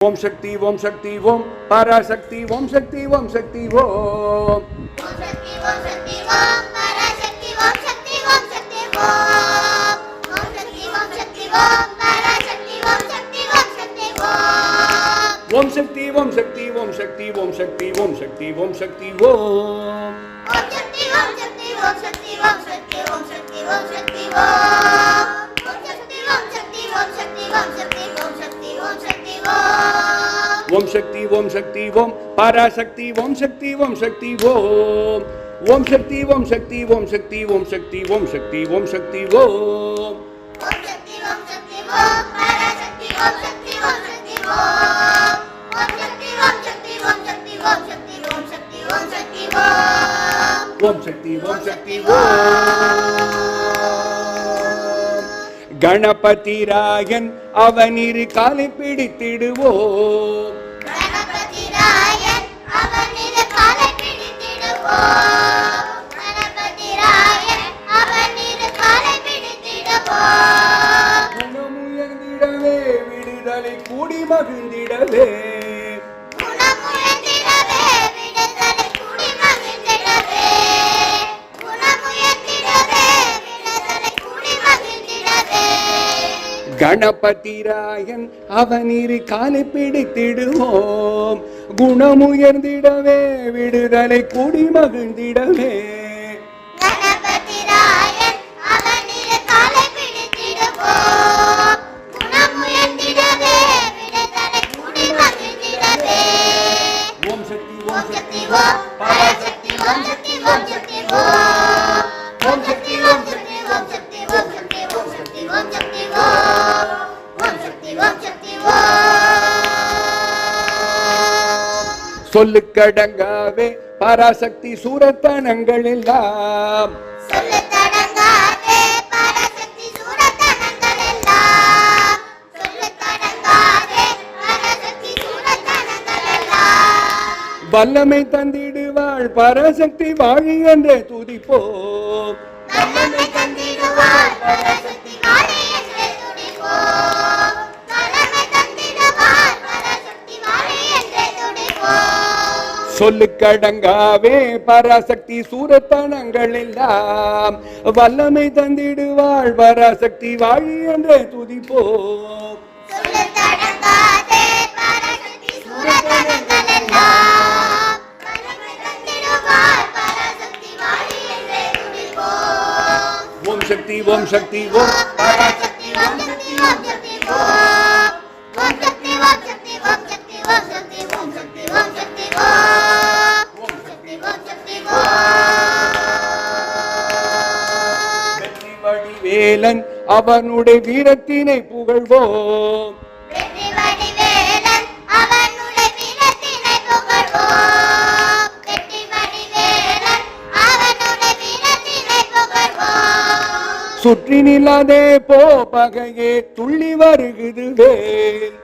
ஓம் சக்தி ஓம் சக்தி ஓம் பராசக்தி ஓம் சக்தி ஓம் சக்தி ஓம் ஓம் சக்தி ஓம் சக்தி ஓம் சக்தி ஓம் சக்தி ஓம் சக்தி ஓம் சக்தி ஓம் ஓம் சக்தி ஓம் சக்தி ஓம் பராசக்தி ஓம் சக்தி ஓம் சக்தி ஓம் ஓம் சக்தி ஓம் சக்தி ஓம் சக்தி ஓம் சக்தி ஓம் சக்தி ஓம் சக்தி ஓம் ஓம் சக்தி ஓம் சக்தி ஓம் கணபதி ராயன் அவனிரு காலை பிடித்திடுவோம் குணமுயர்ந்திடவே விடுதலை கூடி மகிழ்ந்திடவே கணபதி ராயன் அவனிரு காலை பிடித்திடுவோம் குணமுயர்ந்திடவே விடுதலை கூடி மகிழ்ந்திடவே ஓம் சக்தி ஓம் சக்தி ஓம் பராசக்தி ஓம் சக்தி ஓம் சக்தி ஓம் சக்தி ஓம் சக்தி ஓம் சக்தி ஓம் சக்தி ஓம் சக்தி ஓம் சக்தி சொல்லுக்கடங்காவே பராசக்தி சூரத்தனங்கள் எல்லாம் வல்லமை தந்திடுவாள் பராசக்தி வாழி என்றே துதிப்போம் சொல்லுக்கடங்காவே பராசக்தி சூரத்தனங்கள் எல்லாம் வல்லமை தந்திடுவாள் பராசக்தி வாழி என்றே துதிப்போம் ஓம் சக்தி ஓம் சக்தி ஓம் பராசக்தி ஓம் சக்தி ஓம் சக்தி ஓம் சக்தி ஓம் சக்தி ஓம் சக்தி ஓம் சக்தி ஓம் சக்தி ஓம் சக்தி ஓம் சக்தி ஓம் சக்தி வெற்றி வடிவேலன் அவனுடைய வீரத்தினை புகழ்வோம் சுற்றி நிலாதே போ பகையே துள்ளி வருகுது வேல்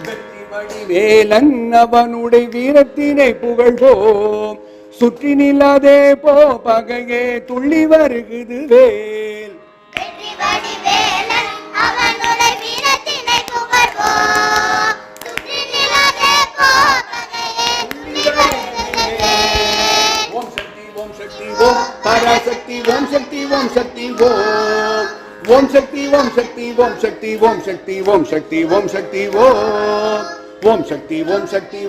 வெற்றி வடிவேலன் அவனுடைய வீரத்தினை புகழ்வோம் சுற்றி நிலாதே போ பகையே துள்ளி வருகுது வேல் பராசக்தி ஓம் சக்தி ஓம் சக்தி ஓம் சக்தி ஓம் சக்தி ஓம் சக்தி ஓம் சக்தி ஓம் சக்தி ஓம் சக்தி ஓம் சக்தி ஓம் சக்தி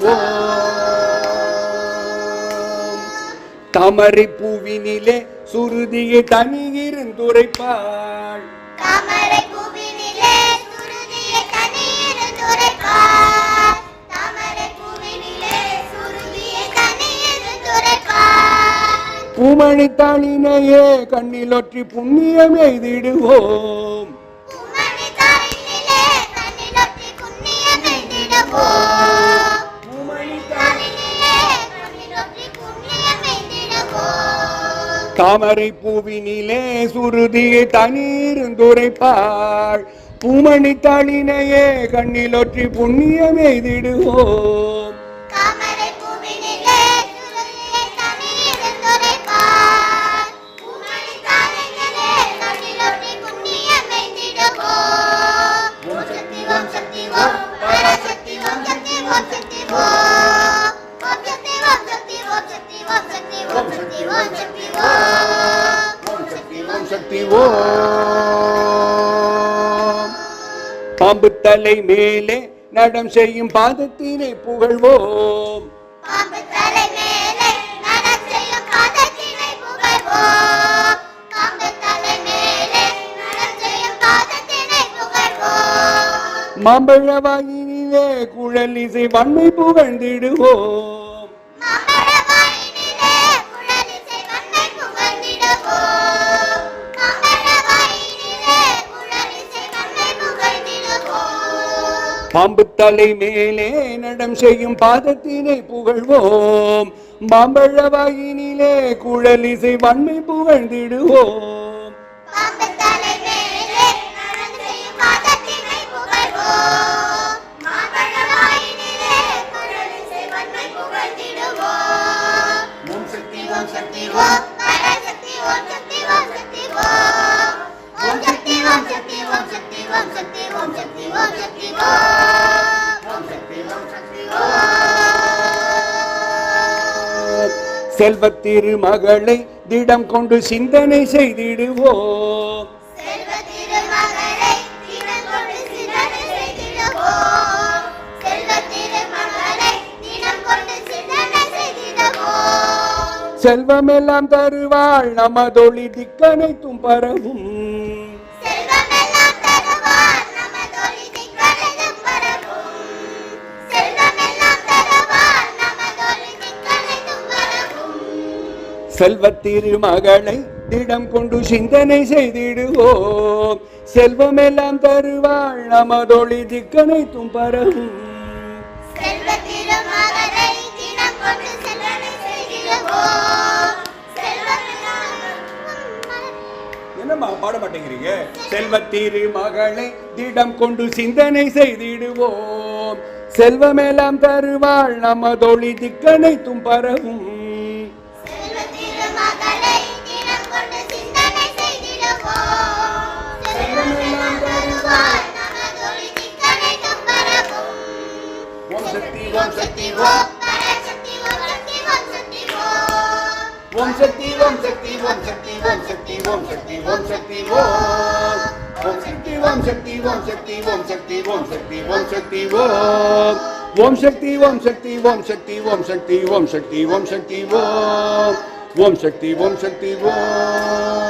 தாமரை பூவினிலே சுருதியை தனி இருந்துரைப்பாள் பூமணி தாளினையே கண்ணிலொற்றி புண்ணியம் எய்திடுவோம் தாமரை பூவினிலே சுருதியை தனியிருந்துரைப்பாள் பூமணி தாளினையே கண்ணிலொற்றி புண்ணியம் எய்திடுவோம் ஓம். பாம்பு தலை மேலே நடம் செய்யும் பாதத்தினை புகழ்வோம். பாம்பு தலை மேலே நடம் செய்யும் பாதத்தினை புகழ்வோம். பாம்பு தலை மேலே நடம் செய்யும் பாதத்தினை புகழ்வோம். மாம்பழவாயினிலே குழல் இசை வன்மை புகழ்ந்திடுவோம். மாம்பழவாயினிலே குழல் இசை வன்மை புகழ்ந்திடுவோம். மாம்பழவாயினிலே குழல் இசை வன்மை புகழ்ந்திடுவோம். பாம்பு தலை மேலே நடம் செய்யும் பாதத்தினை புகழ்வோம். மாம்பழவாயினிலே குழல் இசை வன்மை புகழ்ந்திடுவோம். பாம்பு தலை மேலே நடம் செய்யும் பாதத்தினை புகழ்வோம். மாம்பழவாயினிலே குழல் இசை வன்மை புகழ்ந்திடுவோம். ஓம் சக்தி ஓம் சக்தி ஓம் பராசக்தி ஓம் சக்தி ஓம் சக்தி ஓம். ஓம் சக்தி ஓம் சக்தி ஓம் சக்தி ஓம் சக்தி ஓம் சக்தி ஓம் சக்தி ஓம். ஓம் சக்தி ஓம் சக்தி ஓம். செல்வத் திருமகளை திடம் கொண்டு சிந்தனை செய்திடுவோம். செல்வ திருமகளை தினம் கொண்டு சிந்தனை செய்திடுவோம். செல்வ திருமகளை தினம் கொண்டு சிந்தனை செய்திடுவோம். செல்வமெல்லாம் தருவாள் நமதொளி திக்கனைத்தும் பரவும். செல்வமெல்லாம் தருவார் நமதொளி திக்கனைத்தும் பரவும். செல்வமெல்லாம் தருவார் நமதொளி திக்கனைத்தும் பரவும். செல்வத் திருமகளை திடம் கொண்டு சிந்தனை செய்திடுவோம். செல்வமெல்லாம் தருவாள் நமதொளி திக்கனைத்தும் பரவும். செல்வ திருமகளை தினம் கொண்டு சிந்தனை செய்திடுவோம். செல்வமெல்லாம் என்னம்மா பாட மாட்டேங்கிறீங்க? செல்வத் திருமகளை திடம் கொண்டு சிந்தனை செய்திடுவோம். செல்வமெல்லாம் தருவாள் நமதொளி திக்கனைத்தும் பரவும். செல்வ திருமகளை தினம் கொண்டு சிந்தனை செய்திடுவோம். செல்வமெல்லாம் தருவார் நமதொளி திக்கனைத்தும் பரவும். ஓம் சக்தி ஓம் சக்தி ஓம் பராசக்தி ஓம் சக்தி ஓம் சக்தி ஓம். ஓம் சக்தி ஓம் சக்தி ஓம் சக்தி ஓம் சக்தி ஓம் சக்தி ஓம் சக்தி ஓம். ஓம் சக்தி ஓம் சக்தி ஓம் சக்தி ஓம் சக்தி ஓம் சக்தி ஓம் சக்தி ஓம். ஓம் சக்தி ஓம் சக்தி ஓம் சக்தி ஓம் சக்தி ஓம் சக்தி ஓம் சக்தி ஓம். ஓம் சக்தி ஓம் சக்தி ஓம்.